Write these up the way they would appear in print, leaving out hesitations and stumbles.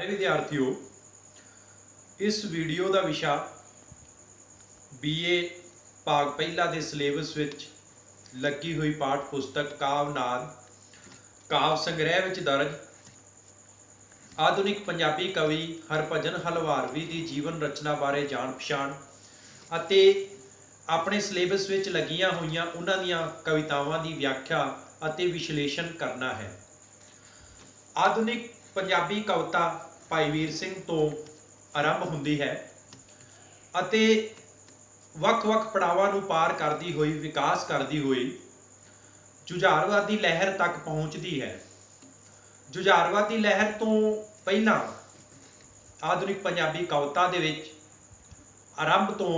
प्यारे विद्यार्थियों, इस वीडियो का विषय BA भाग पहला के सिलेबस विच लगी हुई पाठ पुस्तक कावनाद काव संग्रह विच दर्ज आधुनिक पंजाबी कवि हरभजन हलवारवी की जीवन रचना बारे जान पछाण अते अपने सिलेबस विच लगियां हुई उन्हां दीयां कवितावां की व्याख्या अते विश्लेषण करना है। आधुनिक पंजाबी कविता भाई वीर सिंह तो आरंभ होंदी है अते वख-वख पड़ावां नूं पार करती हुई विकास करती हुई जुझारवादी लहर तक पहुँचती है। जुझारवादी लहर तो पहला आधुनिक पंजाबी कविता दे विच आरंभ तो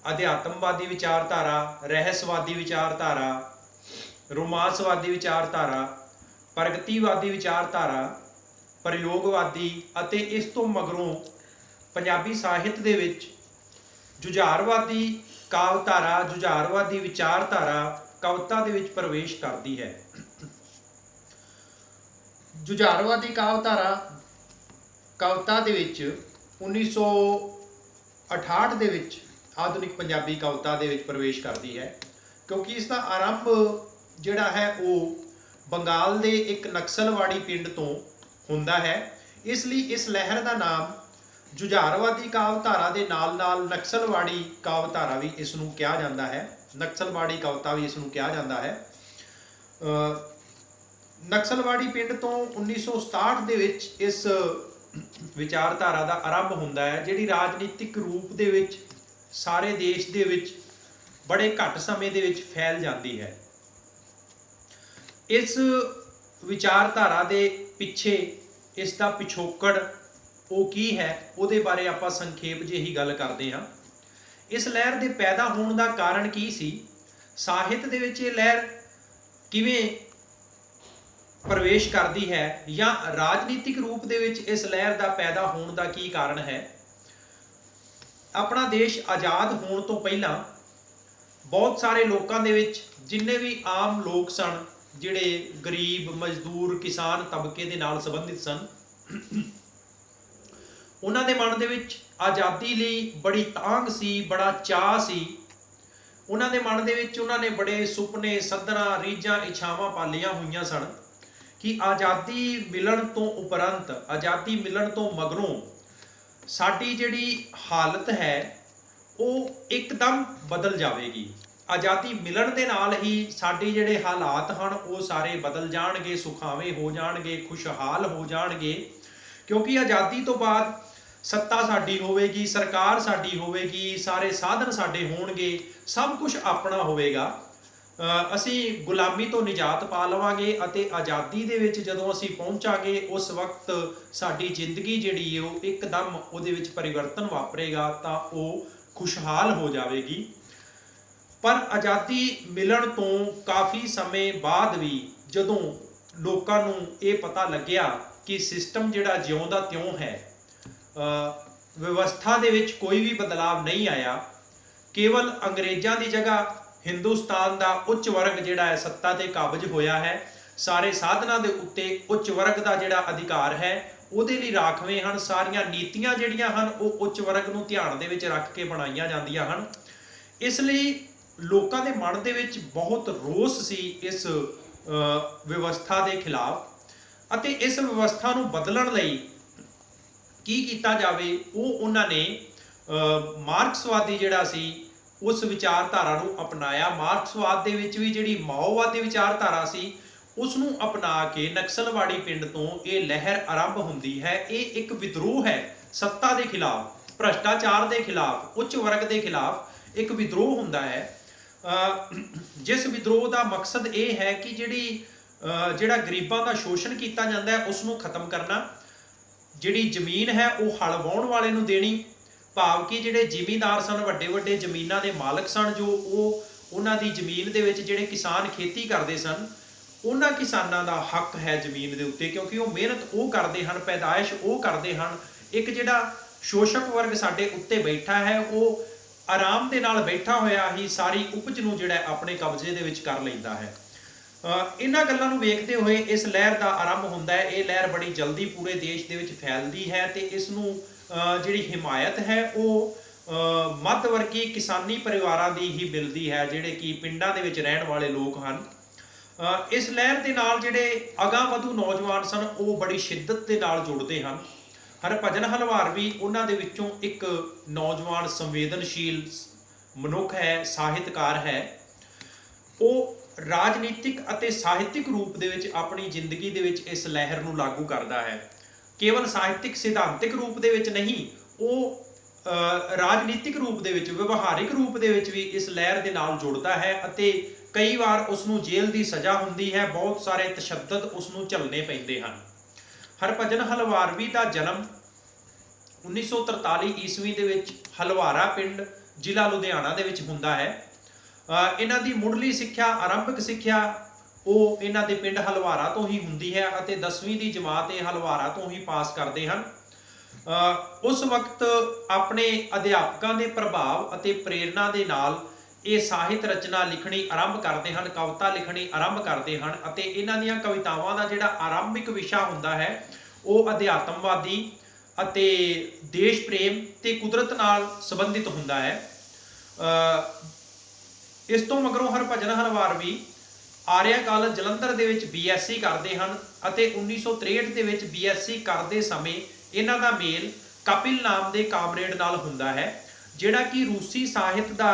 अध्यात्मवादी विचारधारा, रहस्यवादी विचारधारा, रोमांसवादी विचारधारा, प्रगतिवादी विचारधारा, प्रयोगवादी अते इस तो मगरों पंजाबी साहित्य दे विच जुझारवादी कावधारा, जुझारवादी विचारधारा कविता दे विच प्रवेश करती है। जुझारवादी कावधारा कविता दे विच 1968 दे विच आधुनिक पंजाबी कविता दे विच प्रवेश करती है, क्योंकि इसका आरंभ जिहड़ा है वो बंगाल दे एक नक्सलवाड़ी पिंड तो हुंदा है। इसलिए इस लहर का नाम जुझारवादी कावधारा दे नाल नाल नक्सलवाड़ी कावधारा भी इसनूं कहा जाता है, नक्सलवाड़ी कविता भी इसनूं कहा जाता है। नक्सलवाड़ी पिंड तो 1967 दे विच इस विचारधारा का आरंभ हुंदा है, जिहड़ी राजनीतिक रूप दे विच सारे देश दे विच बड़े घट समय दे विच फैल जाती है। इस विचारधारा दे पिछे इसका पिछोकड़ वो की है, उहदे बारे आपां संखेप जिही गल करते हाँ। इस लहर दे पैदा होने का कारण की सी, साहित्य दे विच ये लहर किवें प्रवेश करती है, या राजनीतिक रूप दे विच इस लहर का पैदा होने का की कारण है। अपना देश आज़ाद होने तो पहला बहुत सारे लोगों दे विच जिन्ने भी आम लोग सन, जिहड़े गरीब मजदूर किसान तबके दे नाल संबंधित सन, उन्हां दे मन दे विच आज़ादी लई बड़ी तांग सी, बड़ा चाह सी। उन्हां दे मन दे विच उन्हां ने बड़े सुपने सदना रीझां इच्छावां पालियां हुईयां सन कि आज़ादी मिलण तो उपरंत, आज़ादी मिलण तो मगरों साडी जिहड़ी हालत है वो एकदम बदल जाएगी। आज़ादी मिलण दे नाल ही साडे जिहड़े हालात हैं वो सारे बदल जाणगे, सुखावे हो जाणगे, खुशहाल हो जाणगे, क्योंकि आज़ादी तो बाद सत्ता साडी होवेगी, सरकार साडी होवेगी, सारे साधन साडे होणगे, सब कुछ अपना होवेगा। असीं गुलामी तो निजात पा लवांगे अते आज़ादी दे विच जदों असीं पहुंचांगे उस वक्त साडी जिंदगी जिहड़ी है वो एकदम उहदे विच परिवर्तन वापरेगा, तां वो खुशहाल हो जाएगी। पर आज़ादी मिलण तो काफ़ी समय बाद भी जदों लोकां नूं ये पता लग्या कि सिस्टम जिहड़ा जिउंदा त्यों है, व्यवस्था दे विच कोई भी बदलाव नहीं आया, केवल अंग्रेज़ां की जगह हिंदुस्तान का उच्च वर्ग जिहड़ा है सत्ता ते काबज होया है, सारे साधनां दे उत्ते उच्च वर्ग का जिहड़ा अधिकार है उहदे लई राखवें हन, सारियां नीतियां जिहड़ियां हन वो उच्च वर्ग नूं ध्यान दे विच रख के बनाईयां जांदियां हन। इसलिए लोकां दे मन दे विच बहुत रोस सी इस व्यवस्था के खिलाफ, अते इस व्यवस्था नूं बदलण लई की कीता जावे वो उन्हां ने मार्क्सवादी जिहड़ा सी उस विचारधारा नूं अपनाया। मार्क्सवाद दे विच भी जिहड़ी माओवादी विचारधारा सी उसनूं अपना के नक्सलवाड़ी पिंड तो ये लहर आरंभ हुंदी है। ये एक विद्रोह है सत्ता के खिलाफ, भ्रष्टाचार के खिलाफ, उच्च वर्ग के खिलाफ एक विद्रोह हुंदा है। जिस विद्रोह का मकसद ये है कि जिहड़ा गरीबां का शोषण किया जाता है उसनूं खत्म करना, जिहड़ी जमीन है वो हल वाहण वाले नूं देनी, भाव कि जिहड़े जिमीदार सन, वड्डे वड्डे जमीनां दे मालक सन, जो उन्हां दी जमीन दे विच जिहड़े किसान खेती करते सन, उन्हां किसानां दा हक है जमीन दे उत्ते, क्योंकि वो मेहनत वो करते हैं, पैदाइश वो करते हैं। एक जिहड़ा शोषक वर्ग साडे उत्ते बैठा है वो आराम दे नाल बैठा होया ही सारी उपज नूं जिहड़ा अपने कब्जे दे विच कर लैंदा है। ਇਹਨਾਂ ਗੱਲਾਂ ਨੂੰ ਵੇਖਦੇ ਹੋਏ ਇਸ ਲਹਿਰ ਦਾ ਆਰੰਭ ਹੁੰਦਾ ਹੈ। ਇਹ ਲਹਿਰ ਬੜੀ ਜਲਦੀ ਪੂਰੇ ਦੇਸ਼ ਦੇ ਵਿੱਚ ਫੈਲਦੀ ਹੈ ਤੇ ਇਸ ਨੂੰ ਜਿਹੜੀ ਹਿਮਾਇਤ ਹੈ ਉਹ ਮੱਧ ਵਰਗੀ ਕਿਸਾਨੀ ਪਰਿਵਾਰਾਂ ਦੀ ਹੀ ਮਿਲਦੀ ਹੈ, ਜਿਹੜੇ ਕਿ ਪਿੰਡਾਂ ਦੇ ਵਿੱਚ ਰਹਿਣ ਵਾਲੇ ਲੋਕ ਹਨ। ਇਸ ਲਹਿਰ ਦੇ ਨਾਲ ਜਿਹੜੇ ਅਗਾਂਹਵਧੂ ਨੌਜਵਾਨ ਸਨ ਉਹ ਬੜੀ ਸ਼ਿੱਦਤ ਦੇ ਨਾਲ ਜੁੜਦੇ ਹਨ। ਹਰਭਜਨ ਹਲਵਾਰਵੀ ਉਹਨਾਂ ਦੇ ਵਿੱਚੋਂ ਇੱਕ ਨੌਜਵਾਨ ਸੰਵੇਦਨਸ਼ੀਲ ਮਨੁੱਖ ਹੈ, ਸਾਹਿਤਕਾਰ ਹੈ। ਉਹ ਰਾਜਨੀਤਿਕ ਅਤੇ ਸਾਹਿਤਿਕ ਰੂਪ ਦੇ ਵਿੱਚ ਆਪਣੀ ਜ਼ਿੰਦਗੀ ਦੇ ਵਿੱਚ ਇਸ ਲਹਿਰ ਨੂੰ ਲਾਗੂ ਕਰਦਾ ਹੈ। ਕੇਵਲ ਸਾਹਿਤਿਕ ਸਿਧਾਂਤਿਕ ਰੂਪ ਦੇ ਵਿੱਚ ਨਹੀਂ, ਉਹ ਰਾਜਨੀਤਿਕ ਰੂਪ ਦੇ ਵਿੱਚ, ਵਿਵਹਾਰਿਕ ਰੂਪ ਦੇ ਵਿੱਚ ਵੀ ਇਸ ਲਹਿਰ ਦੇ ਨਾਲ ਜੁੜਦਾ ਹੈ ਅਤੇ ਕਈ ਵਾਰ ਉਸ ਨੂੰ ਜੇਲ੍ਹ ਦੀ ਸਜ਼ਾ ਹੁੰਦੀ ਹੈ, ਬਹੁਤ ਸਾਰੇ ਤਸ਼ੱਦਦ ਉਸ ਨੂੰ ਝੱਲਣੇ ਪੈਂਦੇ ਹਨ। ਹਰਭਜਨ ਹਲਵਾਰਵੀ ਦਾ ਜਨਮ 1943 ਈਸਵੀ ਦੇ ਵਿੱਚ ਹਲਵਾਰਾ ਪਿੰਡ, ਜ਼ਿਲ੍ਹਾ ਲੁਧਿਆਣਾ ਦੇ ਵਿੱਚ ਹੁੰਦਾ ਹੈ। ਇਹਨਾਂ ਦੀ ਮੁੱਢਲੀ ਸਿੱਖਿਆ, ਆਰੰਭਿਕ ਸਿੱਖਿਆ ਉਹ ਇਹਨਾਂ ਦੇ ਪਿੰਡ ਹਲਵਾਰਾ ਤੋਂ ਹੀ ਹੁੰਦੀ ਹੈ ਅਤੇ 10ਵੀਂ ਦੀ ਜਮਾਤ ਇਹ ਹਲਵਾਰਾ ਤੋਂ ਹੀ ਪਾਸ ਕਰਦੇ ਹਨ। ਉਸ ਵਕਤ ਆਪਣੇ ਅਧਿਆਪਕਾਂ ਦੇ ਪ੍ਰਭਾਵ ਅਤੇ ਪ੍ਰੇਰਣਾ ਦੇ ਨਾਲ ਇਹ ਸਾਹਿਤ ਰਚਨਾ ਲਿਖਣੀ ਆਰੰਭ ਕਰਦੇ ਹਨ, ਕਵਿਤਾ ਲਿਖਣੀ ਆਰੰਭ ਕਰਦੇ ਹਨ ਅਤੇ ਇਹਨਾਂ ਦੀਆਂ ਕਵਿਤਾਵਾਂ ਦਾ ਜਿਹੜਾ ਆਰੰਭਿਕ ਵਿਸ਼ਾ ਹੁੰਦਾ ਹੈ ਉਹ ਅਧਿਆਤਮਵਾਦੀ ਅਤੇ ਦੇਸ਼ ਪ੍ਰੇਮ ਤੇ ਕੁਦਰਤ ਨਾਲ ਸੰਬੰਧਿਤ ਹੁੰਦਾ ਹੈ। ਇਸ ਤੋਂ ਮਗਰੋਂ ਹਰਭਜਨ ਹਲਵਾਰਵੀ ਆਰਿਆ ਕਾਲਜ ਜਲੰਧਰ ਦੇ ਵਿੱਚ BSc ਕਰਦੇ ਹਨ ਅਤੇ 1963 ਦੇ ਵਿੱਚ BSc ਕਰਦੇ ਸਮੇਂ ਇਹਨਾਂ ਦਾ ਮੇਲ ਕਪਿਲ ਨਾਮ ਦੇ ਕਾਮਰੇਡ ਨਾਲ ਹੁੰਦਾ ਹੈ, ਜਿਹੜਾ ਕਿ ਰੂਸੀ ਸਾਹਿਤ ਦਾ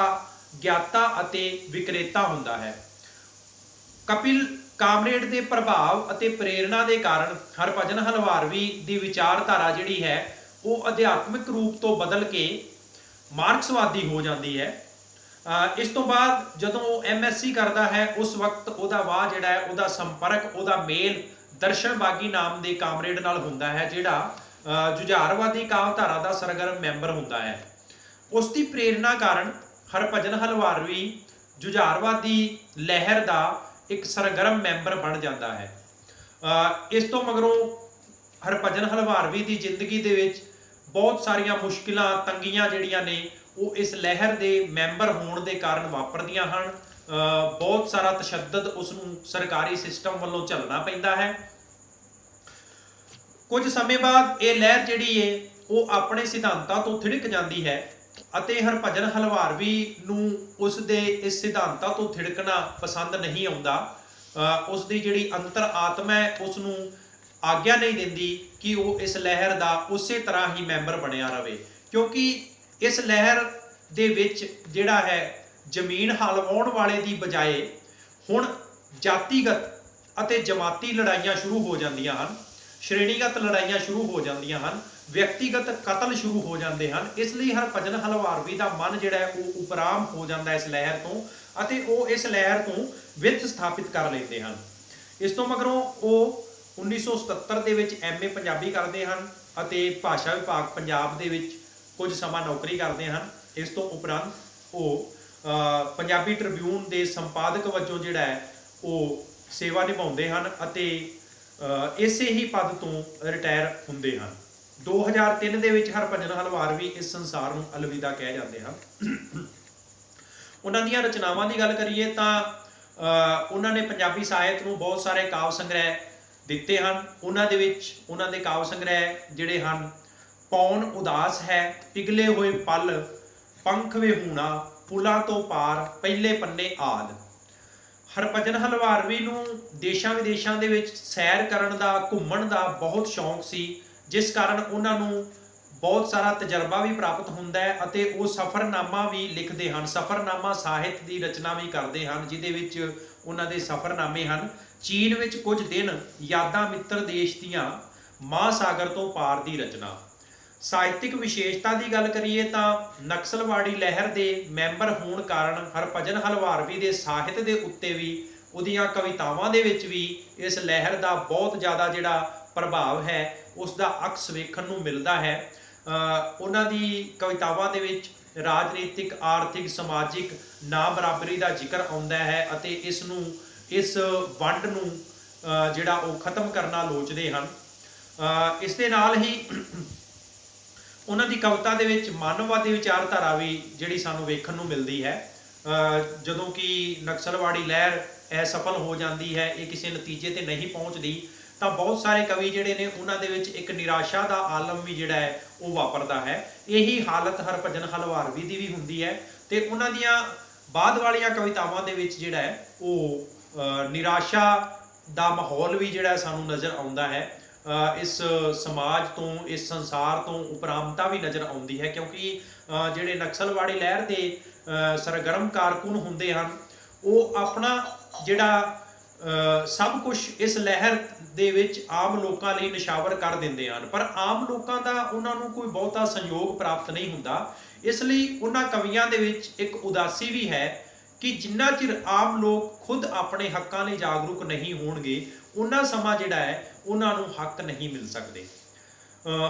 ਗਿਆਤਾ ਅਤੇ ਵਿਕਰੇਤਾ ਹੁੰਦਾ ਹੈ। ਕਪਿਲ ਕਾਮਰੇਡ ਦੇ ਪ੍ਰਭਾਵ ਅਤੇ ਪ੍ਰੇਰਣਾ ਦੇ ਕਾਰਨ ਹਰਭਜਨ ਹਲਵਾਰਵੀ ਦੀ ਵਿਚਾਰਧਾਰਾ ਜਿਹੜੀ ਹੈ ਉਹ ਅਧਿਆਤਮਿਕ ਰੂਪ ਤੋਂ ਬਦਲ ਕੇ ਮਾਰਕਸਵਾਦੀ ਹੋ ਜਾਂਦੀ ਹੈ। ਇਸ ਤੋਂ ਬਾਅਦ ਜਦੋਂ ਉਹ MSc ਕਰਦਾ ਹੈ ਉਸ ਵਕਤ ਉਹਦਾ ਜਿਹੜਾ ਹੈ ਉਹਦਾ ਸੰਪਰਕ, ਉਹਦਾ ਮੇਲ ਦਰਸ਼ਨ ਬਾਗੀ ਨਾਮ ਦੇ ਕਾਮਰੇਡ ਨਾਲ ਹੁੰਦਾ ਹੈ, ਜਿਹੜਾ ਜੁਝਾਰਵਾਦੀ ਕਾਵਧਾਰਾ ਦਾ ਸਰਗਰਮ ਮੈਂਬਰ ਹੁੰਦਾ ਹੈ। ਉਸ ਦੀ ਪ੍ਰੇਰਣਾ ਕਾਰਨ ਹਰਭਜਨ ਹਲਵਾਰਵੀ ਜੁਝਾਰਵਾਦੀ ਲਹਿਰ ਦਾ ਇੱਕ ਸਰਗਰਮ ਮੈਂਬਰ ਬਣ ਜਾਂਦਾ ਹੈ। ਇਸ ਤੋਂ ਮਗਰੋਂ ਹਰਭਜਨ ਹਲਵਾਰਵੀ ਦੀ ਜ਼ਿੰਦਗੀ ਦੇ ਵਿੱਚ ਬਹੁਤ ਸਾਰੀਆਂ ਮੁਸ਼ਕਿਲਾਂ, ਤੰਗੀਆਂ ਜਿਹੜੀਆਂ ਨੇ ਉਹ ਇਸ ਲਹਿਰ ਦੇ ਮੈਂਬਰ ਹੋਣ ਦੇ ਕਾਰਨ ਵਾਪਰਦੀਆਂ ਹਨ। ਬਹੁਤ ਸਾਰਾ ਤਸ਼ੱਦਦ ਉਸ ਨੂੰ ਸਰਕਾਰੀ ਸਿਸਟਮ ਵੱਲੋਂ ਝੱਲਣਾ ਪੈਂਦਾ ਹੈ। ਕੁਝ ਸਮੇਂ ਬਾਅਦ ਇਹ ਲਹਿਰ ਜਿਹੜੀ ਹੈ ਉਹ ਆਪਣੇ ਸਿਧਾਂਤਾਂ ਤੋਂ ਥਿੜਕ ਜਾਂਦੀ ਹੈ ਅਤੇ ਹਰਭਜਨ ਹਲਵਾਰਵੀ ਨੂੰ ਉਸ ਦੇ ਇਸ ਸਿਧਾਂਤਾਂ ਤੋਂ ਥਿੜਕਣਾ ਪਸੰਦ ਨਹੀਂ ਆਉਂਦਾ। ਉਸ ਦੀ ਜਿਹੜੀ ਅੰਤਰ ਆਤਮਾ ਹੈ ਉਸ ਨੂੰ ਆਗਿਆ ਨਹੀਂ ਦਿੰਦੀ ਕਿ ਉਹ ਇਸ ਲਹਿਰ ਦਾ ਉਸੇ ਤਰ੍ਹਾਂ ਹੀ ਮੈਂਬਰ ਬਣਿਆ ਰਹੇ, ਕਿਉਂਕਿ ਇਸ ਲਹਿਰ ਦੇ ਵਿੱਚ ਜਿਹੜਾ ਹੈ ਜ਼ਮੀਨ ਹਲਵਾਉਣ ਵਾਲੇ ਦੀ ਬਜਾਏ ਹੁਣ ਜਾਤੀਗਤ ਅਤੇ ਜਮਾਤੀ ਲੜਾਈਆਂ ਸ਼ੁਰੂ ਹੋ ਜਾਂਦੀਆਂ ਹਨ, ਸ਼੍ਰੇਣੀਗਤ ਲੜਾਈਆਂ ਸ਼ੁਰੂ ਹੋ ਜਾਂਦੀਆਂ ਹਨ, ਵਿਅਕਤੀਗਤ ਕਤਲ ਸ਼ੁਰੂ ਹੋ ਜਾਂਦੇ ਹਨ। ਇਸ ਲਈ ਹਰਭਜਨ ਹਲਵਾਰਵੀ ਦਾ ਮਨ ਜਿਹੜਾ ਹੈ ਉਹ ਉਪਰਾਮ ਹੋ ਜਾਂਦਾ ਇਸ ਲਹਿਰ ਤੋਂ ਅਤੇ ਉਹ ਇਸ ਲਹਿਰ ਤੋਂ ਵਿੱਥ ਸਥਾਪਿਤ ਕਰ ਲੈਂਦੇ ਹਨ। ਇਸ ਤੋਂ ਮਗਰੋਂ ਉਹ 1977 ਦੇ ਵਿੱਚ MA ਪੰਜਾਬੀ ਕਰਦੇ ਹਨ ਅਤੇ ਭਾਸ਼ਾ ਵਿਭਾਗ ਪੰਜਾਬ ਦੇ ਵਿੱਚ ਕੁਝ ਸਮਾਂ ਨੌਕਰੀ ਕਰਦੇ ਹਨ। ਇਸ ਤੋਂ ਉਪਰੰਤ ਉਹ ਪੰਜਾਬੀ ਟ੍ਰਿਬਿਊਨ ਦੇ ਸੰਪਾਦਕ ਵਜੋਂ ਜਿਹੜਾ ਹੈ ਉਹ ਸੇਵਾ ਨਿਭਾਉਂਦੇ ਹਨ ਅਤੇ ਇਸੇ ਹੀ ਪਦ ਤੋਂ ਰਿਟਾਇਰ ਹੁੰਦੇ ਹਨ। 2003 ਦੇ ਵਿੱਚ ਹਰਭਜਨ ਹਲਵਾਰਵੀ ਇਸ ਸੰਸਾਰ ਨੂੰ ਅਲਵਿਦਾ ਕਹਿ ਜਾਂਦੇ ਹਨ। ਉਹਨਾਂ ਦੀਆਂ ਰਚਨਾਵਾਂ ਦੀ ਗੱਲ ਕਰੀਏ ਤਾਂ ਉਹਨਾਂ ਨੇ ਪੰਜਾਬੀ ਸਾਹਿਤ ਨੂੰ ਬਹੁਤ ਸਾਰੇ ਕਾਵਿ ਸੰਗ੍ਰਹਿ ਦਿੱਤੇ ਹਨ। ਉਹਨਾਂ ਦੇ ਵਿੱਚ ਉਹਨਾਂ ਦੇ ਕਾਵਿ ਸੰਗ੍ਰਹਿ ਜਿਹੜੇ ਹਨ ਪੌਣ ਉਦਾਸ ਹੈ, ਪਿਘਲੇ ਹੋਏ ਪਲ, ਪੰਖ ਵਿਹੂਣਾ, ਪੁਲਾਂ ਤੋਂ ਪਾਰ, ਪਹਿਲੇ ਪੰਨੇ ਆਦਿ। ਹਰਭਜਨ ਹਲਵਾਰਵੀ ਨੂੰ ਦੇਸ਼ਾਂ ਵਿਦੇਸ਼ਾਂ ਦੇ ਵਿੱਚ ਸੈਰ ਕਰਨ ਦਾ, ਘੁੰਮਣ ਦਾ ਬਹੁਤ ਸ਼ੌਂਕ ਸੀ, ਜਿਸ ਕਾਰਨ ਉਹਨਾਂ ਨੂੰ ਬਹੁਤ ਸਾਰਾ ਤਜਰਬਾ ਵੀ ਪ੍ਰਾਪਤ ਹੁੰਦਾ ਹੈ ਅਤੇ ਉਹ ਸਫ਼ਰਨਾਮਾ ਵੀ ਲਿਖਦੇ ਹਨ। ਸਫ਼ਰਨਾਮਾ ਸਾਹਿਤ ਦੀ ਰਚਨਾ ਵੀ ਕਰਦੇ ਹਨ, ਜਿਹਦੇ ਵਿੱਚ ਉਹਨਾਂ ਦੇ ਸਫ਼ਰਨਾਮੇ ਹਨ। ਚੀਨ ਵਿੱਚ ਕੁਝ ਦਿਨ, ਯਾਦਾਂ ਮਿੱਤਰ ਦੇਸ਼ ਦੀਆਂ, ਮਹਾਸਾਗਰ ਤੋਂ ਪਾਰ ਦੀ ਰਚਨਾ। ਸਾਹਿਤਿਕ ਵਿਸ਼ੇਸ਼ਤਾ ਦੀ ਗੱਲ ਕਰੀਏ ਤਾਂ ਨਕਸਲਵਾੜੀ ਲਹਿਰ ਦੇ ਮੈਂਬਰ ਹੋਣ ਕਾਰਨ ਹਰਭਜਨ ਹਲਵਾਰਵੀ ਦੇ ਸਾਹਿਤ ਦੇ ਉੱਤੇ ਵੀ, ਉਹਦੀਆਂ ਕਵਿਤਾਵਾਂ ਦੇ ਵਿੱਚ ਵੀ ਇਸ ਲਹਿਰ ਦਾ ਬਹੁਤ ਜ਼ਿਆਦਾ ਜਿਹੜਾ ਪ੍ਰਭਾਵ ਹੈ ਉਸ ਦਾ ਅਕਸ ਵੇਖਣ ਨੂੰ ਮਿਲਦਾ ਹੈ। ਉਹਨਾਂ ਦੀ ਕਵਿਤਾਵਾਂ ਦੇ ਵਿੱਚ ਰਾਜਨੀਤਿਕ, ਆਰਥਿਕ, ਸਮਾਜਿਕ ਨਾ ਬਰਾਬਰੀ ਦਾ ਜ਼ਿਕਰ ਆਉਂਦਾ ਹੈ ਅਤੇ ਇਸ ਵੰਡ ਨੂੰ ਜਿਹੜਾ ਉਹ ਖਤਮ ਕਰਨਾ ਲੋਚਦੇ ਹਨ। ਇਸ ਦੇ ਨਾਲ ਹੀ ਉਹਨਾਂ ਦੀ ਕਵਿਤਾ ਦੇ ਵਿੱਚ ਮਾਨਵਵਾਦੀ ਵਿਚਾਰਧਾਰਾ ਵੀ ਜਿਹੜੀ ਸਾਨੂੰ ਵੇਖਣ ਨੂੰ ਮਿਲਦੀ ਹੈ। ਜਦੋਂ ਕਿ ਨਕਸਲਵਾੜੀ ਲਹਿਰ असफल हो जाती है, ये किसी नतीजे ते नहीं पहुँचती, तो बहुत सारे कवि जिहड़े ने उन्हां दे विच एक निराशा का आलम भी जिहड़ा है वो वापरदा है। यही हालत हरभजन हलवारवी दी भी हुंदी है ते उन्हां दियां बाद वालियां कवितावां दे विच जिहड़ा है वो निराशा दा माहौल भी जिहड़ा सानूं नज़र आउंदा है। इस समाज तो, इस संसार तो उपरामता भी नज़र आउंदी है, क्योंकि जिहड़े नक्सलवाड़ी लहर के सरगर्म कारकुन हुंदे हन वो अपना जिहड़ा सब कुछ इस लहर दे विच आम लोकां लई निशावर कर दिंदे हन, पर आम लोकां दा उन्हां नूं कोई बहुता संयोग प्राप्त नहीं हुंदा। इसलिए उन्हां कवियां दे विच एक उदासी भी है कि जिन्ना चिर आम लोग खुद अपने हक्कां लई जागरूक नहीं होणगे उन्ना समा जिहड़ा है उन्हां नूं हक नहीं मिल सकदे।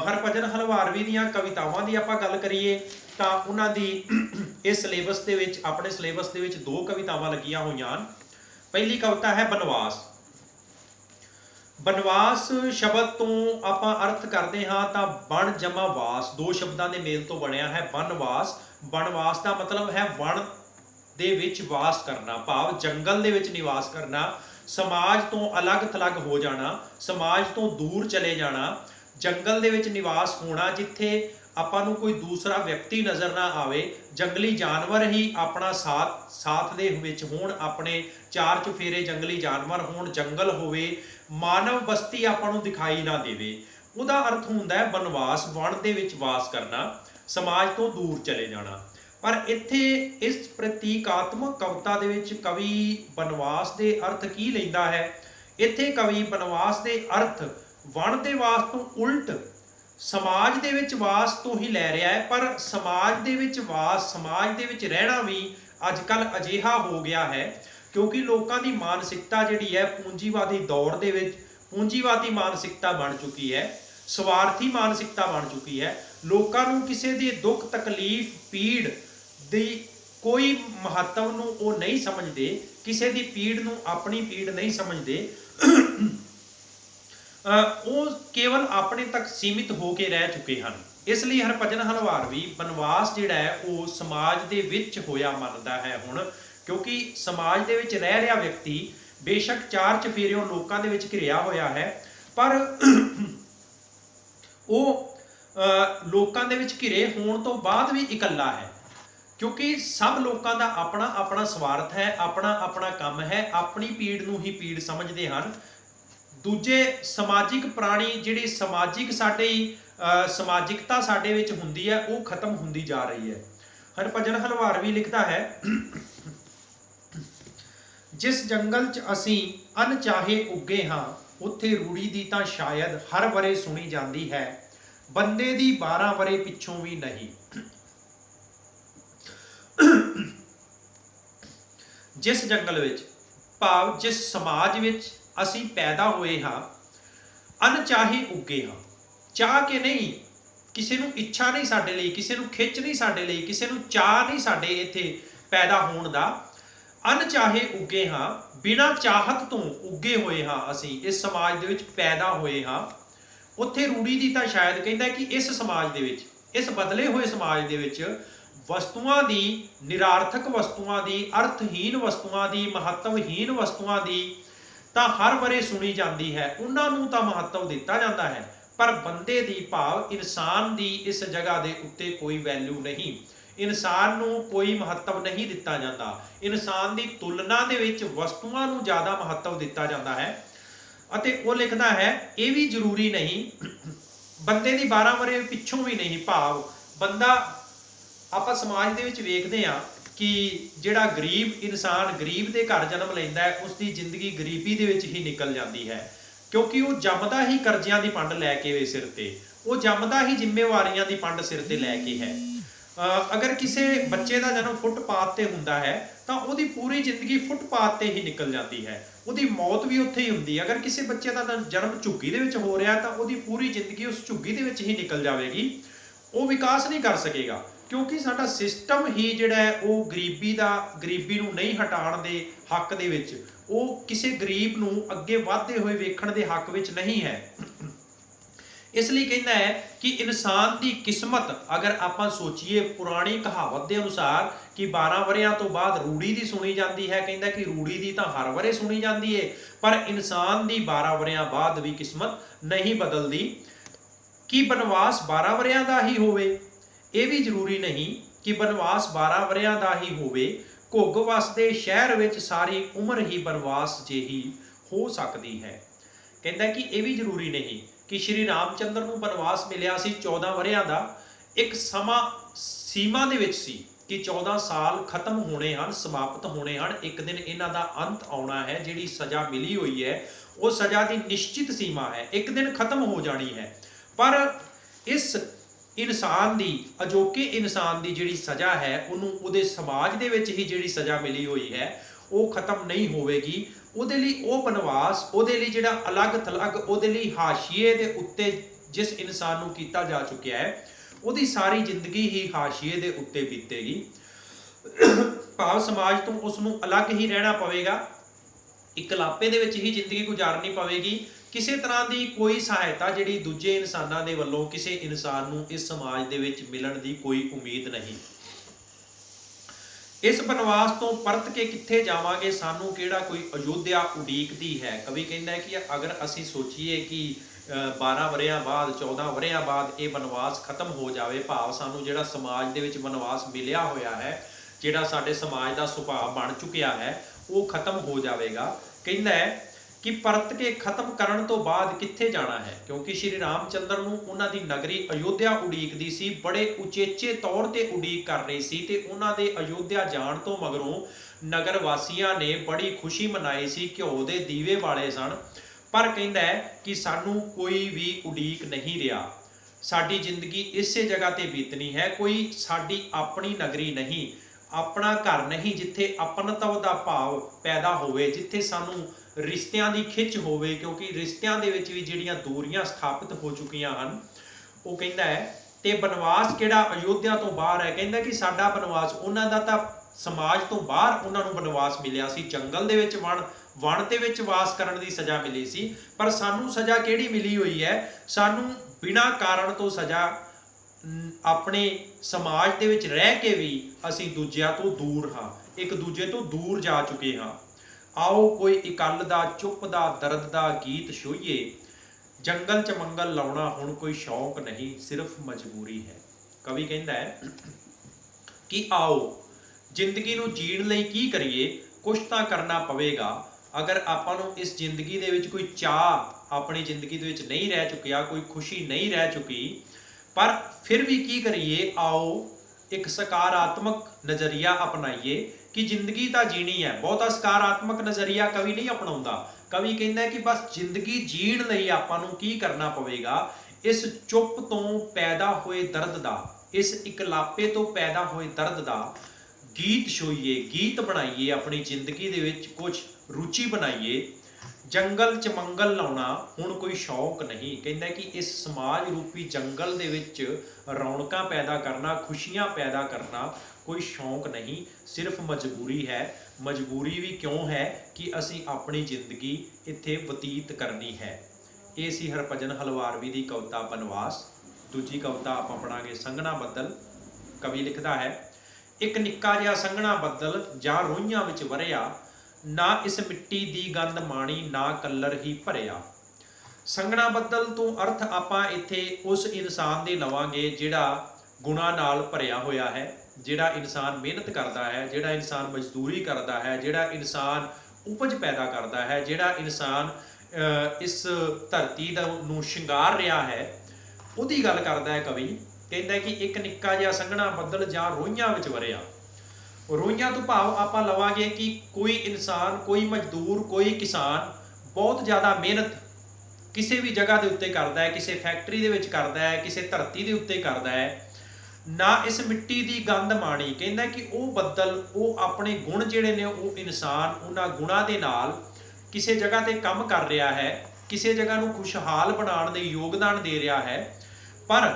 हरभजन हलवारवी दीयां कवितावां दी आपां गल करिए तां उन्हां दी इस सिलेबस दे विच, अपने सिलेबस दे विच 2 कवितावां लगियां होईयां हन। पहली कविता है बनवास। बनवास शब्द तो आपां अर्थ करते हाँ तां बन जमा वास, 2 शब्दां दे मेल तो बनया है बनवास। बनवास का मतलब है वन दे विच वास करना, भाव जंगल दे विच निवास करना, समाज तो अलग थलग हो जाना, समाज तो दूर चले जाना, जंगल दे विच निवास होना जिथे आपां नूं कोई दूसरा व्यक्ति नज़र ना आवे, जंगली जानवर ही अपना साथ दे विच होण, अपने चार चुफेरे जंगली जानवर होण, जंगल होवे, मानव बस्ती आपां नूं दिखाई ना देवे। उहदा अर्थ हुंदा है बनवास, वन दे विच वास करना, समाज तो दूर चले जाना। पर इत्थे इस प्रतीकात्मक कविता दे विच कवि बनवास दे अर्थ की लैंदा है? इत्थे कवि बनवास दे अर्थ वन दे वास तो उल्ट समाज दे विच वास तो ही लै रहा है। पर समाज दे विच वास, समाज दे विच रहना भी अजकल अजिहा हो गया है क्योंकि लोगों की मानसिकता जिहड़ी है पूंजीवादी दौर दे विच पूंजीवादी मानसिकता बन चुकी है, स्वार्थी मानसिकता बन चुकी है। लोगों नूं किसी दे दुख तकलीफ पीड़ दी कोई महत्व नूं वो नहीं समझते, किसी दी पीड़ नूं अपनी पीड़ नहीं समझते, वो केवल अपने तक सीमित होके रह चुके हैं। इसलिए हरभजन हलवारवी बनवास जिहड़ा है वो समाज दे विच होया मनदा है हुण, क्योंकि समाज दे विच रह रहा व्यक्ति बेशक चार चफेरियों लोगों दे विच घिरिया होया है, पर वो लोगों दे विच घिरे होण तो बाद भी इकल्ला है, क्योंकि सब लोगों का अपना अपना स्वार्थ है, अपना अपना काम है, अपनी पीड़ नूं ही पीड़ समझते हैं। दूजे समाजिक प्राणी जिहड़ी समाजिक साडी समाजिकता साडे विच हुंदी है वो खत्म हुंदी जा रही है। हरभजन हलवारवी लिखता है, जिस जंगल च असीं अनचाहे उगे हाँ उत्थे रूड़ी दी तां शायद हर वरे सुनी जाती है, बंदे दी 12 वरे पिछों भी नहीं। जिस जंगल विच भाव जिस समाज विच असी पैदा हुए हाँ, अनचाहे उगे हाँ, चाह के नहीं, किसी नूं इच्छा नहीं साडे लई, किसी नूं खिच नहीं साडे लई, किसी नूं चाह नहीं साडे इत्थे पैदा होण दा, अनचाहे उगे हाँ, बिना चाहत तो उगे हुए हाँ, असी इस समाज दे विच पैदा हुए हाँ। उत्थे रूड़ी दी तां शायद कहंदा कि इस समाज दे विच, इस बदले हुए समाज दे विच वस्तुआं दी, निरार्थक वस्तुआं दी, अर्थहीन वस्तुआं दी, महत्वहीन वस्तुआं दी तां हर वरे सुनी जाती है, उन्हां नूं तां महत्व दिता जाता है, पर बंदे दी भाव इंसान दी इस जगह दे उत्ते कोई वैल्यू नहीं, इंसान नूं कोई महत्व नहीं दिता जाता। इंसान दी तुलना दे विच वस्तुआं नूं ज़्यादा महत्व दिता जाता है। अते वो लिखदा है ये भी जरूरी नहीं, बंदे दी 12 वरे पिछों भी नहीं, भाव बंदा आपां समाज दे विच वेखदे हां कि जिहड़ा गरीब इंसान गरीब दे घर जन्म लैंदा है उसकी जिंदगी गरीबी दे विच ही निकल जाती है, क्योंकि वो जमदा ही करजियां दी पंड लैके वे सिर ते, वो जमदा ही जिम्मेवारियां दी पंड सिर ते लैके है। अगर किसी बच्चे का जन्म फुटपाथ ते हुंदा है तो उसकी पूरी जिंदगी फुटपाथ ते ही निकल जाती है, उसकी मौत भी उत्थे ही हुंदी है। अगर किसी बच्चे का जन्म झुग्गी दे विच हो रहा तो उसकी पूरी जिंदगी उस झुग्गी दे विच ही निकल जाएगी, वो विकास नहीं कर सकेगा, क्योंकि साडा सिस्टम ही जिहड़ा है वो गरीबी नूं नहीं हटाउण दे हक दे विच, वो किसी गरीब नूं अगे वधदे होए वेखण दे हक विच नहीं है। इसलिए कहना है कि इंसान की किस्मत अगर आप सोचीए पुरानी कहावत के अनुसार कि 12 वरियां तो बाद रूड़ी की सुनी जाती है, कहता कि रूड़ी की तो हर वरे सुनी जाती है, पर इंसान की 12 वरियां बाद भी किस्मत नहीं बदलती। कि बनवास 12 वरियां का ही होवे, ये भी जरूरी नहीं कि बनवास 12 वरियां का ही होवे। घुग वसदे शहर विच सारी उम्र ही बनवास जेही हो सकती है। कहता कि यह भी जरूरी नहीं कि श्री रामचंद्र को बनवास मिलिया सी 14 वरियां का, एक समा सीमा दे विच सी कि 14 साल खत्म होने हैं, समाप्त होने हैं, एक दिन इन्हां दा अंत आना है। जिहड़ी सज़ा मिली हुई है वो सज़ा की निश्चित सीमा है, एक दिन खत्म हो जानी है। पर इस इंसान की अजोके इंसान की जिहड़ी सज़ा है उन्होंने उहदे समाज दे विच ही जिहड़ी सज़ा मिली हुई है वो खत्म नहीं होवेगी। ਉਹਦੇ ਲਈ ਉਹ ਬਨਵਾਸ, ਉਹਦੇ ਲਈ ਜਿਹੜਾ ਅਲੱਗ ਥਲੱਗ, ਉਹਦੇ ਲਈ ਹਾਸ਼ੀਏ ਦੇ ਉੱਤੇ ਜਿਸ ਇਨਸਾਨ ਨੂੰ ਕੀਤਾ ਜਾ ਚੁੱਕਿਆ ਹੈ ਉਹਦੀ ਸਾਰੀ ਜ਼ਿੰਦਗੀ ਹੀ ਹਾਸ਼ੀਏ ਦੇ ਉੱਤੇ ਬੀਤੇਗੀ। ਭਾਵ ਸਮਾਜ ਤੋਂ ਉਸ ਨੂੰ ਅਲੱਗ ਹੀ ਰਹਿਣਾ ਪਵੇਗਾ, ਇਕਲਾਪੇ ਦੇ ਵਿੱਚ ਹੀ ਜ਼ਿੰਦਗੀ ਗੁਜ਼ਾਰਨੀ ਪਵੇਗੀ। ਕਿਸੇ ਤਰ੍ਹਾਂ ਦੀ ਕੋਈ ਸਹਾਇਤਾ ਜਿਹੜੀ ਦੂਜੇ ਇਨਸਾਨਾਂ ਦੇ ਵੱਲੋਂ ਕਿਸੇ ਇਨਸਾਨ ਨੂੰ ਇਸ ਸਮਾਜ ਦੇ ਵਿੱਚ ਮਿਲਣ ਦੀ ਕੋਈ ਉਮੀਦ ਨਹੀਂ। इस बनवास तो परत के कित्थे जावांगे, सानू किहड़ा कोई अयोध्या उडीकदी है। कवि कहता है कि अगर असी सोचीए कि 12 वरियां बाद 14 वरियां बाद ये बनवास खत्म हो जाए, भाव सानू जिहड़ा समाज दे विच बनवास मिलिया होया है, जिहड़ा साडे समाज दा सुभाव बन चुकिया है वो खत्म हो जाएगा। कहता है कि परत के खत्म करन तो बाद कित्थे जाना है, क्योंकि श्री रामचंद्र नूं उन्हां दी नगरी अयोध्या उडीकदी सी, बड़े उचेचे तौर ते उडीक कर रही सी ते उन्हां दे अयोध्या जाण तो मगरों नगर वासियां ने बड़ी खुशी मनाई सी, घ्यो दे दीवे वाले सन। पर कहंदा है कि सानू कोई भी उडीक नहीं रहा, साडी जिंदगी इसे जगह ते बीतनी है, कोई साडी अपनी नगरी नहीं, अपना घर नहीं जिथे अपनत्व दा भाव पैदा होवे, जिथे सानू रिश्तियां दी खिच होवे, क्योंकि रिश्तियां दे विच भी जिहड़ियां दूरियां स्थापित हो चुकियां हन। वो कहंदा है ते बनवास किहड़ा अयोध्या तो बाहर है, कहंदा कि साडा बनवास उन्हां दा तां समाज तो बाहर उन्हां नूं बनवास मिलिया सी, जंगल दे विच वण दे विच वास करन दी सज़ा मिली सी। पर सानू सज़ा किहड़ी मिली हुई है, सानू बिना कारण तो सज़ा अपने समाज दे विच रह के भी असीं दूजिਆਂ तो दूर हाँ, एक दूजे तो दूर जा चुके हाँ। आओ कोई इकल दा चुप दा दर्द दा गीत छोईए, जंगल च मंगल लाउणा हुण कोई शौक नहीं, सिर्फ मजबूरी है। कवि कहता है कि आओ जिंदगी नूं जीण लई की करिए, कुछ तां करना पवेगा। अगर आपां नूं इस जिंदगी दे विच कोई चाह अपनी जिंदगी दे विच नहीं रह चुकिया, कोई खुशी नहीं रह चुकी, पर फिर भी की करिए, आओ एक सकारात्मक नज़रिया अपनाइए कि जिंदगी तो जीनी है। बहुता सकारात्मक नज़रिया कवि नहीं अपनाउंदा, कवि कहता है कि बस जिंदगी जीण लई आपां नूं की करना पवेगा, इस चुप तो पैदा होए दर्द दा, इस इकलापे तो पैदा होए दर्द दा गीत छोईए, गीत बनाइए, अपनी जिंदगी दे विच कुछ रुचि बनाइए। जंगल च मंगल लाउणा हुण कोई शौक नहीं, कहता कि इस समाज रूपी जंगल दे विच रौनकां पैदा करना, खुशियां पैदा करना कोई शौक नहीं, सिर्फ मजबूरी है। मजबूरी भी क्यों है कि असी अपनी जिंदगी इत्थे बतीत करनी है। ये सी हरभजन हलवारवी की कविता बनवास। दूजी कविता आप पढ़ांगे संघना बदल। कवि लिखता है, एक निक्का जिहा संघना बदल जा रोहियां विच वरिया, ना इस मिट्टी दी गंद माणी, ना कलर ही भरिया। संघना बदल तो अर्थ आपां इत्थे उस इंसान दे लवांगे जिहड़ा गुणा नाल भरिया होया है, जिहड़ा इंसान मेहनत करता है, जिहड़ा इंसान मजदूरी करता है, जिहड़ा इंसान उपज पैदा करता है, जिहड़ा इंसान इस धरती नूं शिंगार रहा है, उहदी गल करदा है कवि। कहता है कि एक निक्का जिहा संघना बदल जां रोहियां विच वरिया। रोहियां तो भाव आपां लवांगे कि कोई इंसान, कोई मजदूर, कोई किसान बहुत ज़्यादा मेहनत किसी भी जगह के उत्ते करता है, किसी फैक्ट्री दे विच करता है, किसी धरती के उत्ते करता है, ना इस मिट्टी की गंद माणी। कहता कि वह बदल वो अपने गुण जिहड़े ने वो इंसान उन्हां गुणां दे नाल किसी जगह ते काम कर रहा है, किसी जगह नूं खुशहाल बनाउण दे योगदान दे रहा है, पर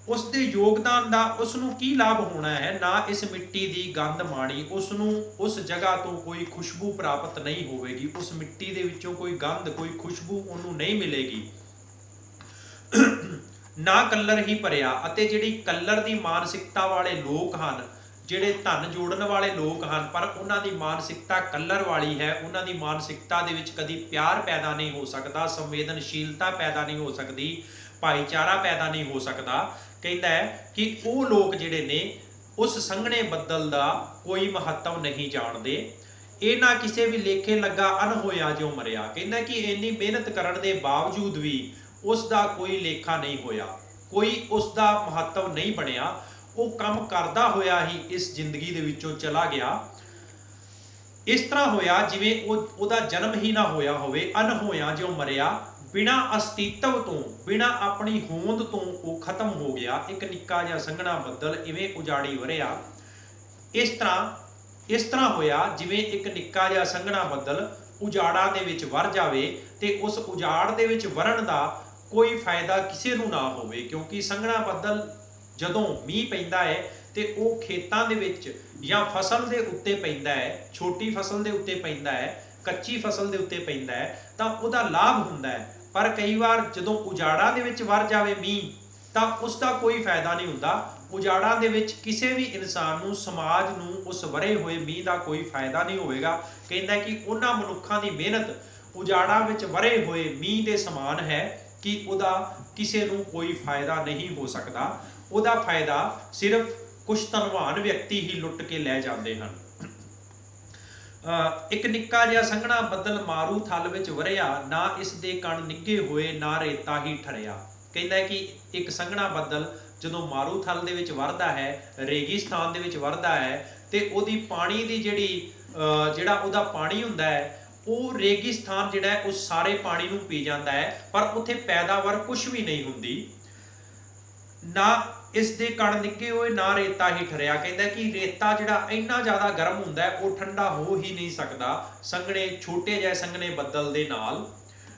उसके योगदान का उसनूं की लाभ होना है, ना इस मिट्टी की गंद माणी, उसनूं उस जगह तो कोई खुशबू प्राप्त नहीं होगी, उस मिट्टी दे विचों कोई गंध, कोई खुशबू उन्होंने नहीं मिलेगी। ਨਾ ਕੱਲਰ ਹੀ ਭਰਿਆ। ਅਤੇ ਜਿਹੜੀ ਕੱਲਰ ਦੀ ਮਾਨਸਿਕਤਾ ਵਾਲੇ ਲੋਕ ਹਨ, ਜਿਹੜੇ ਧਨ ਜੋੜਨ ਵਾਲੇ ਲੋਕ ਹਨ, ਪਰ ਉਹਨਾਂ ਦੀ ਮਾਨਸਿਕਤਾ ਕੱਲਰ ਵਾਲੀ ਹੈ, ਉਹਨਾਂ ਦੀ ਮਾਨਸਿਕਤਾ ਦੇ ਵਿੱਚ ਕਦੀ ਪਿਆਰ ਪੈਦਾ ਨਹੀਂ ਹੋ ਸਕਦਾ, ਸੰਵੇਦਨਸ਼ੀਲਤਾ ਪੈਦਾ ਨਹੀਂ ਹੋ ਸਕਦੀ, ਭਾਈਚਾਰਾ ਪੈਦਾ ਨਹੀਂ ਹੋ ਸਕਦਾ। ਕਹਿੰਦਾ ਹੈ ਕਿ ਉਹ ਲੋਕ ਜਿਹੜੇ ਨੇ ਉਸ ਸੰਘਣੇ ਬੱਦਲ ਦਾ ਕੋਈ ਮਹੱਤਵ ਨਹੀਂ ਜਾਣਦੇ। ਇਹ ਨਾ ਕਿਸੇ ਵੀ ਲੇਖੇ ਲੱਗਾ ਅਨਹੋਇਆ ਜੋ ਮਰਿਆ। ਕਹਿੰਦਾ ਕਿ ਇੰਨੀ ਮਿਹਨਤ ਕਰਨ ਦੇ ਬਾਵਜੂਦ ਵੀ ਉਸ ਦਾ ਕੋਈ ਲੇਖਾ ਨਹੀਂ ਹੋਇਆ, ਕੋਈ ਉਸ ਦਾ ਮਹੱਤਵ ਨਹੀਂ ਬਣਿਆ। ਉਹ ਕੰਮ ਕਰਦਾ ਹੋਇਆ ਹੀ ਇਸ ਜ਼ਿੰਦਗੀ ਦੇ ਵਿੱਚੋਂ ਚਲਾ ਗਿਆ। ਇਸ ਤਰ੍ਹਾਂ ਹੋਇਆ ਜਿਵੇਂ ਉਹਦਾ ਜਨਮ ਹੀ ਨਾ ਹੋਇਆ ਹੋਵੇ, ਅਨਹੋਇਆ ਜੋ ਮਰਿਆ, ਬਿਨਾਂ ਅਸਤਿਤਵ ਤੋਂ, ਬਿਨਾਂ ਆਪਣੀ ਹੋਂਦ ਤੋਂ ਉਹ ਖਤਮ ਹੋ ਗਿਆ। ਇੱਕ ਨਿੱਕਾ ਜਿਹਾ ਸੰਘਣਾ ਬੱਦਲ ਇਵੇਂ ਉਜਾੜੀ ਵਰਿਆ। ਇਸ ਤਰ੍ਹਾਂ ਹੋਇਆ ਜਿਵੇਂ ਇੱਕ ਨਿੱਕਾ ਜਿਹਾ ਸੰਘਣਾ ਬੱਦਲ ਉਜਾੜਾਂ ਦੇ ਵਿੱਚ ਵਰ ਜਾਵੇ ਤੇ ਉਸ ਉਜਾੜ ਦੇ ਵਿੱਚ ਵਰਨ ਦਾ ਕੋਈ ਫਾਇਦਾ ਕਿਸੇ ਨੂੰ ਨਾ ਹੋਵੇ। ਕਿਉਂਕਿ ਸੰਘਣਾ ਬੱਦਲ ਜਦੋਂ ਮੀਂਹ ਪੈਂਦਾ ਹੈ ਤੇ ਉਹ ਖੇਤਾਂ ਦੇ ਵਿੱਚ ਜਾਂ ਫਸਲ ਦੇ ਉੱਤੇ ਪੈਂਦਾ ਹੈ, ਛੋਟੀ ਫਸਲ ਦੇ ਉੱਤੇ ਪੈਂਦਾ ਹੈ, ਕੱਚੀ ਫਸਲ ਦੇ ਉੱਤੇ ਪੈਂਦਾ ਹੈ, ਤਾਂ ਉਹਦਾ ਲਾਭ ਹੁੰਦਾ ਹੈ। ਪਰ ਕਈ ਵਾਰ ਜਦੋਂ ਉਜਾੜਾਂ ਦੇ ਵਿੱਚ ਵਰ ਜਾਵੇ ਮੀਂਹ ਤਾਂ ਉਸ ਦਾ ਕੋਈ ਫਾਇਦਾ ਨਹੀਂ ਹੁੰਦਾ। ਉਜਾੜਾਂ ਦੇ ਵਿੱਚ ਕਿਸੇ ਵੀ ਇਨਸਾਨ ਨੂੰ, ਸਮਾਜ ਨੂੰ ਉਸ ਵਰੇ ਹੋਏ ਮੀਂਹ ਦਾ ਕੋਈ ਫਾਇਦਾ ਨਹੀਂ ਹੋਵੇਗਾ। ਕਹਿੰਦਾ ਕਿ ਉਹਨਾਂ ਮਨੁੱਖਾਂ ਦੀ ਮਿਹਨਤ ਉਜਾੜਾਂ ਵਿੱਚ ਵਰੇ ਹੋਏ ਮੀਂਹ ਦੇ ਸਮਾਨ ਹੈ ਕਿ ਉਹਦਾ ਕਿਸੇ ਨੂੰ ਕੋਈ ਫਾਇਦਾ ਨਹੀਂ ਹੋ ਸਕਦਾ। ਉਹਦਾ ਫਾਇਦਾ ਸਿਰਫ ਕੁਝ ਧਨਵਾਨ ਵਿਅਕਤੀ ਹੀ ਲੁੱਟ ਕੇ ਲੈ ਜਾਂਦੇ ਹਨ। ਇੱਕ ਨਿੱਕਾ ਜਿਹਾ ਸੰਘਣਾ ਬੱਦਲ ਮਾਰੂ ਥਲ ਵਿੱਚ ਵਰਿਆ, ਨਾ ਇਸ ਦੇ ਕਣ ਨਿੱਘੇ ਹੋਏ, ਨਾ ਰੇਤਾ ਹੀ ਠਰਿਆ। ਕਹਿੰਦਾ ਕਿ ਇੱਕ ਸੰਘਣਾ ਬੱਦਲ ਜਦੋਂ ਮਾਰੂ ਥਲ ਦੇ ਵਿੱਚ ਵਰਦਾ ਹੈ, ਰੇਗਿਸਤਾਨ ਦੇ ਵਿੱਚ ਵਰਦਾ ਹੈ, ਤੇ ਉਹਦੀ ਪਾਣੀ ਦੀ ਜਿਹੜਾ ਉਹਦਾ ਪਾਣੀ ਹੁੰਦਾ ਹੈ, ਉਹ ਰੇਗਿਸਤਾਨ ਜਿਹੜਾ ਹੈ ਉਹ ਸਾਰੇ ਪਾਣੀ ਨੂੰ ਪੀ ਜਾਂਦਾ ਹੈ, ਪਰ ਉੱਥੇ ਪੈਦਾਵਾਰ ਕੁਝ ਵੀ ਨਹੀਂ ਹੁੰਦੀ। ਨਾ ਇਸ ਦੇ ਕਣ ਨਿੱਘੇ ਹੋਏ, ਨਾ ਰੇਤਾ ਹੀ ਠਰਿਆ। ਕਹਿੰਦਾ ਕਿ ਰੇਤਾ ਜਿਹੜਾ ਇੰਨਾ ਜ਼ਿਆਦਾ ਗਰਮ ਹੁੰਦਾ ਹੈ ਉਹ ਠੰਡਾ ਹੋ ਹੀ ਨਹੀਂ ਸਕਦਾ ਸੰਘਣੇ, ਛੋਟੇ ਜਿਹੇ ਸੰਘਣੇ ਬੱਦਲ ਦੇ ਨਾਲ।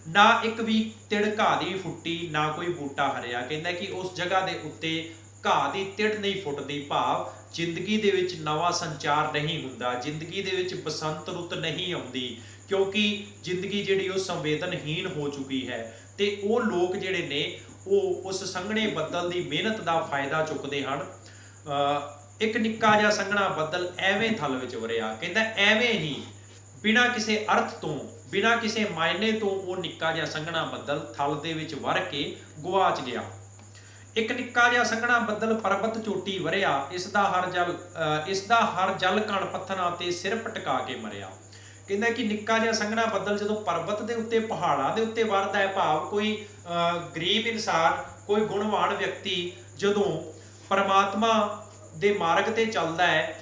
ਨਾ ਇੱਕ ਵੀ ਤਿੜ ਘਾਹ ਦੀ ਫੁੱਟੀ, ਨਾ ਕੋਈ ਬੂਟਾ ਹਰਿਆ। ਕਹਿੰਦਾ ਕਿ ਉਸ ਜਗ੍ਹਾ ਦੇ ਉੱਤੇ ਘਾਹ ਦੀ ਤਿੜ ਨਹੀਂ ਫੁੱਟਦੀ, ਭਾਵ ਜ਼ਿੰਦਗੀ ਦੇ ਵਿੱਚ ਨਵਾਂ ਸੰਚਾਰ ਨਹੀਂ ਹੁੰਦਾ, ਜ਼ਿੰਦਗੀ ਦੇ ਵਿੱਚ ਬਸੰਤ ਰੁੱਤ ਨਹੀਂ ਆਉਂਦੀ, ਕਿਉਂਕਿ ਜ਼ਿੰਦਗੀ ਜਿਹੜੀ ਉਹ ਸੰਵੇਦਨਹੀਨ ਹੋ ਚੁੱਕੀ ਹੈ। ਤੇ ਉਹ ਲੋਕ ਜਿਹੜੇ ਨੇ ਉਹ ਉਸ ਸੰਘਣੇ ਬੱਦਲ ਦੀ ਮਿਹਨਤ ਦਾ ਫਾਇਦਾ ਚੁੱਕਦੇ ਹਨ। ਇੱਕ ਨਿੱਕਾ ਜਿਹਾ ਸੰਘਣਾ ਬੱਦਲ ਐਵੇਂ ਥਲ ਵਿੱਚ ਵਰਿਆ। ਕਹਿੰਦਾ ਐਵੇਂ ਹੀ ਬਿਨਾਂ ਕਿਸੇ ਅਰਥ ਤੋਂ, ਬਿਨਾਂ ਕਿਸੇ ਮਾਇਨੇ ਤੋਂ ਉਹ ਨਿੱਕਾ ਜਿਹਾ ਸੰਘਣਾ ਬੱਦਲ ਥਲ ਦੇ ਵਿੱਚ ਵਰ ਕੇ ਗੁਆਚ ਗਿਆ। ਇੱਕ ਨਿੱਕਾ ਜਿਹਾ ਸੰਘਣਾ ਬੱਦਲ ਪਰਬਤ ਚੋਟੀ ਵਰਿਆ, ਇਸ ਦਾ ਹਰ ਜਲ ਕਣ ਪੱਥਰਾਂ ਤੇ ਸਿਰ ਪਟਕਾ ਕੇ ਮਰਿਆ। ਕਹਿੰਦਾ ਕਿ ਨਿੱਕਾ ਜਿਹਾ ਸੰਘਣਾ ਬੱਦਲ ਜਦੋਂ ਪਰਬਤ ਦੇ ਉੱਤੇ, ਪਹਾੜਾਂ ਦੇ ਉੱਤੇ ਵਰਦਾ ਹੈ, ਭਾਵ ਕੋਈ ਗਰੀਬ ਇਨਸਾਨ, ਕੋਈ ਗੁਣਵਾਨ ਵਿਅਕਤੀ ਜਦੋਂ ਪਰਮਾਤਮਾ ਦੇ ਮਾਰਗ ਤੇ ਚੱਲਦਾ ਹੈ,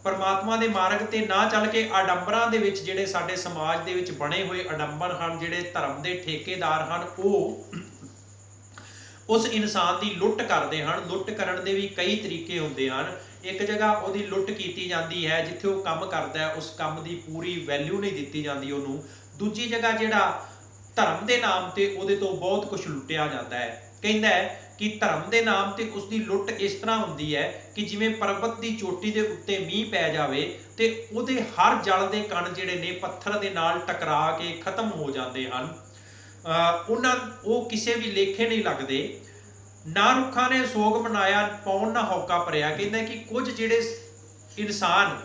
ਪਰਮਾਤਮਾ ਦੇ ਮਾਰਗ ਤੇ ਨਾ ਚੱਲ ਕੇ ਆਡੰਬਰਾਂ ਦੇ ਵਿੱਚ, ਜਿਹੜੇ ਸਾਡੇ ਸਮਾਜ ਦੇ ਵਿੱਚ ਬਣੇ ਹੋਏ ਆਡੰਬਰ ਹਨ, ਜਿਹੜੇ ਧਰਮ ਦੇ ਠੇਕੇਦਾਰ ਹਨ, ਉਹ ਉਸ ਇਨਸਾਨ ਦੀ ਲੁੱਟ ਕਰਦੇ ਹਨ। ਲੁੱਟ ਕਰਨ ਦੇ ਵੀ ਕਈ ਤਰੀਕੇ ਹੁੰਦੇ ਹਨ। ਇੱਕ ਜਗ੍ਹਾ ਉਹਦੀ ਲੁੱਟ ਕੀਤੀ ਜਾਂਦੀ ਹੈ, ਜਿੱਥੇ ਉਹ ਕੰਮ ਕਰਦਾ ਹੈ ਉਸ ਕੰਮ ਦੀ ਪੂਰੀ ਵੈਲਿਊ ਨਹੀਂ ਦਿੱਤੀ ਜਾਂਦੀ ਉਹਨੂੰ। ਦੂਜੀ ਜਗ੍ਹਾ ਜਿਹੜਾ ਧਰਮ ਦੇ ਨਾਮ ਤੇ ਉਹਦੇ ਤੋਂ ਬਹੁਤ ਕੁਝ ਲੁੱਟਿਆ ਜਾਂਦਾ ਹੈ। ਕਹਿੰਦਾ ਹੈ ਕਿ ਧਰਮ ਦੇ ਨਾਮ ਤੇ ਉਸ ਦੀ ਲੁੱਟ ਇਸ ਤਰ੍ਹਾਂ ਹੁੰਦੀ ਹੈ ਕਿ ਜਿਵੇਂ ਪਰਬਤ ਦੀ ਚੋਟੀ ਦੇ ਉੱਤੇ ਮੀਂਹ ਪੈ ਜਾਵੇ ਤੇ ਉਹਦੇ ਹਰ ਜਲ ਦੇ ਕਣ ਜਿਹੜੇ ਨੇ ਪੱਥਰ ਦੇ ਨਾਲ ਟਕਰਾ ਕੇ ਖਤਮ ਹੋ ਜਾਂਦੇ ਹਨ। ਉਹ ਕਿਸੇ ਵੀ ਲੇਖੇ ਨਹੀਂ ਲੱਗਦੇ। ਨਾ ਰੁੱਖਾਂ ਨੇ ਸੋਗ ਮਨਾਇਆ, ਪੌਣ ਨਾ ਹੌਕਾ ਭਰਿਆ। ਕਹਿੰਦਾ ਕਿ ਕੁਝ ਜਿਹੜੇ ਇਨਸਾਨ,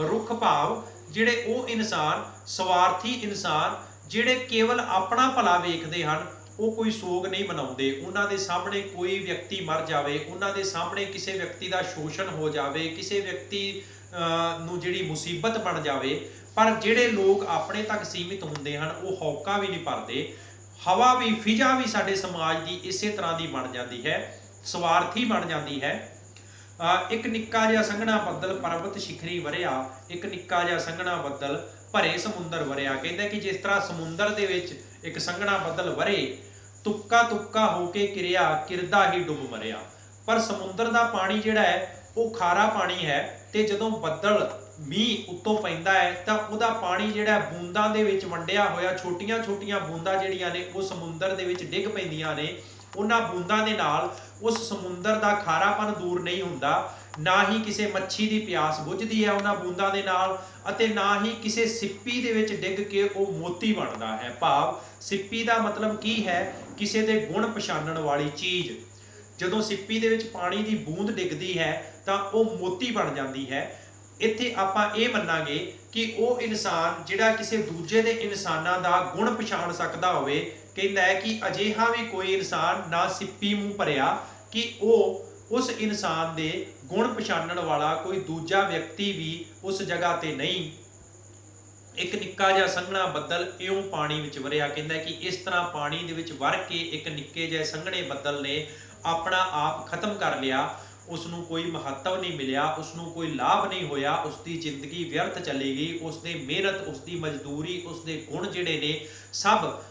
ਰੁੱਖ ਭਾਵ ਜਿਹੜੇ ਉਹ ਇਨਸਾਨ, ਸਵਾਰਥੀ ਇਨਸਾਨ, ਜਿਹੜੇ ਕੇਵਲ ਆਪਣਾ ਭਲਾ ਵੇਖਦੇ ਹਨ, ਉਹ ਕੋਈ ਸੋਗ ਨਹੀਂ ਮਨਾਉਂਦੇ। ਉਹਨਾਂ ਦੇ ਸਾਹਮਣੇ ਕੋਈ ਵਿਅਕਤੀ ਮਰ ਜਾਵੇ, ਉਹਨਾਂ ਦੇ ਸਾਹਮਣੇ ਕਿਸੇ ਵਿਅਕਤੀ ਦਾ ਸ਼ੋਸ਼ਣ ਹੋ ਜਾਵੇ, ਕਿਸੇ ਵਿਅਕਤੀ ਨੂੰ ਜਿਹੜੀ ਮੁਸੀਬਤ ਬਣ ਜਾਵੇ, ਪਰ ਜਿਹੜੇ ਲੋਕ ਆਪਣੇ ਤੱਕ ਸੀਮਿਤ ਹੁੰਦੇ ਹਨ ਉਹ ਹੌਕਾ ਵੀ ਨਹੀਂ ਭਰਦੇ। ਹਵਾ ਵੀ, ਫਿਜ਼ਾ ਵੀ ਸਾਡੇ ਸਮਾਜ ਦੀ ਇਸੇ ਤਰ੍ਹਾਂ ਦੀ ਬਣ ਜਾਂਦੀ ਹੈ, ਸਵਾਰਥੀ ਬਣ ਜਾਂਦੀ ਹੈ। ਇੱਕ ਨਿੱਕਾ ਜਿਹਾ ਸੰਘਣਾ ਬੱਦਲ ਪਰਬਤ ਸ਼ਿਖਰੀ ਵਰਿਆ, ਇੱਕ ਨਿੱਕਾ ਜਿਹਾ ਸੰਘਣਾ ਬੱਦਲ ਭਰੇ ਸਮੁੰਦਰ ਵਰਿਆ। ਕਹਿੰਦਾ ਕਿ ਜਿਸ ਤਰ੍ਹਾਂ ਸਮੁੰਦਰ ਦੇ ਵਿੱਚ ਇੱਕ ਸੰਘਣਾ ਬੱਦਲ ਵਰੇ, ਤੁੱਕਾ ਤੁੱਕਾ ਹੋ ਕੇ ਕਿਰਿਆ, ਕਿਰਦਾ ਹੀ ਡੁੱਬ ਮਰਿਆ। ਪਰ ਸਮੁੰਦਰ ਦਾ ਪਾਣੀ ਜਿਹੜਾ ਹੈ ਉਹ ਖਾਰਾ ਪਾਣੀ ਹੈ, ਤੇ ਜਦੋਂ ਬੱਦਲ ਮੀਂਹ ਉੱਤੋਂ ਪੈਂਦਾ ਹੈ ਤਾਂ ਉਹਦਾ ਪਾਣੀ ਜਿਹੜਾ ਬੂੰਦਾਂ ਦੇ ਵਿੱਚ ਵੰਡਿਆ ਹੋਇਆ, ਛੋਟੀਆਂ ਛੋਟੀਆਂ ਬੂੰਦਾਂ ਜਿਹੜੀਆਂ ਨੇ ਉਹ ਸਮੁੰਦਰ ਦੇ ਵਿੱਚ ਡਿੱਗ ਪੈਂਦੀਆਂ ਨੇ। ਉਹਨਾਂ ਬੂੰਦਾਂ ਦੇ ਨਾਲ ਉਸ ਸਮੁੰਦਰ ਦਾ ਖਾਰਾਪਨ ਦੂਰ ਨਹੀਂ ਹੁੰਦਾ, ਨਾ ਹੀ ਕਿਸੇ ਮੱਛੀ ਦੀ ਪਿਆਸ ਬੁਝਦੀ ਹੈ ਉਹਨਾਂ ਬੂੰਦਾਂ ਦੇ ਨਾਲ, ਅਤੇ ਨਾ ਹੀ ਕਿਸੇ ਸਿੱਪੀ ਦੇ ਵਿੱਚ ਡਿੱਗ ਕੇ ਉਹ ਮੋਤੀ ਬਣਦਾ ਹੈ। ਭਾਵ ਸਿੱਪੀ ਦਾ ਮਤਲਬ ਕੀ ਹੈ ਕਿਸੇ ਦੇ ਗੁਣ ਪਛਾਣਨ ਵਾਲੀ ਚੀਜ਼। ਜਦੋਂ ਸਿੱਪੀ ਦੇ ਵਿੱਚ ਪਾਣੀ ਦੀ ਬੂੰਦ ਡਿੱਗਦੀ ਹੈ ਤਾਂ ਉਹ ਮੋਤੀ ਬਣ ਜਾਂਦੀ ਹੈ। ਇੱਥੇ ਆਪਾਂ ਇਹ ਮੰਨਾਂਗੇ ਕਿ ਉਹ ਇਨਸਾਨ ਜਿਹੜਾ ਕਿਸੇ ਦੂਜੇ ਦੇ ਇਨਸਾਨਾਂ ਦਾ ਗੁਣ ਪਛਾਣ ਸਕਦਾ ਹੋਵੇ, ਕਹਿੰਦਾ ਹੈ ਕਿ ਅਜਿਹਾ ਵੀ ਕੋਈ ਇਨਸਾਨ ਨਾ ਸਿੱਪੀ ਮੂੰਹ ਭਰਿਆ ਕਿ ਉਹ ਉਸ ਇਨਸਾਨ ਦੇ ਗੁਣ ਪਛਾਣਨ ਵਾਲਾ ਕੋਈ ਦੂਜਾ ਵਿਅਕਤੀ ਵੀ ਉਸ ਜਗ੍ਹਾ ਤੇ ਨਹੀਂ। ਇੱਕ ਨਿੱਕਾ ਜਿਹਾ ਸੰਘਣਾ ਬੱਦਲ ਇਉਂ ਪਾਣੀ ਵਿੱਚ ਵਰਿਆ। ਕਹਿੰਦਾ ਕਿ ਇਸ ਤਰ੍ਹਾਂ ਪਾਣੀ ਦੇ ਵਿੱਚ ਵਰ ਕੇ ਇੱਕ ਨਿੱਕੇ ਜਿਹੇ ਸੰਘਣੇ ਬੱਦਲ ਨੇ ਆਪਣਾ ਆਪ ਖਤਮ ਕਰ ਲਿਆ। ਉਸ ਨੂੰ ਕੋਈ ਮਹੱਤਵ ਨਹੀਂ ਮਿਲਿਆ, ਉਸ ਨੂੰ ਕੋਈ ਲਾਭ ਨਹੀਂ ਹੋਇਆ, ਉਸ ਦੀ ਜ਼ਿੰਦਗੀ ਵਿਅਰਥ ਚਲੀ ਗਈ। ਉਸ ਦੀ ਮਿਹਨਤ, ਉਸ ਦੀ ਮਜ਼ਦੂਰੀ, ਉਸ ਦੇ ਗੁਣ ਜਿਹੜੇ ਨੇ ਸਭ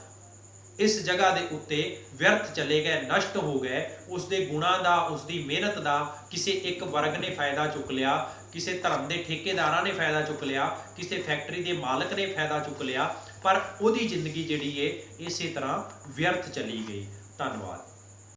ਇਸ ਜਗ੍ਹਾ ਦੇ ਉੱਤੇ ਵਿਅਰਥ ਚਲੇ ਗਏ, ਨਸ਼ਟ ਹੋ ਗਏ। ਉਸ ਦੇ ਗੁਣਾਂ ਦਾ, ਉਸ ਦੀ ਮਿਹਨਤ ਦਾ ਕਿਸੇ ਇੱਕ ਵਰਗ ਨੇ ਫਾਇਦਾ ਚੁੱਕ ਲਿਆ, ਕਿਸੇ ਧਰਮ ਦੇ ਠੇਕੇਦਾਰਾਂ ਨੇ ਫਾਇਦਾ ਚੁੱਕ ਲਿਆ, ਕਿਸੇ ਫੈਕਟਰੀ ਦੇ ਮਾਲਕ ਨੇ ਫਾਇਦਾ ਚੁੱਕ ਲਿਆ, ਪਰ ਉਹਦੀ ਜ਼ਿੰਦਗੀ ਜਿਹੜੀ ਏ ਇਸੇ ਤਰ੍ਹਾਂ ਵਿਅਰਥ ਚਲੀ ਗਈ। ਧੰਨਵਾਦ।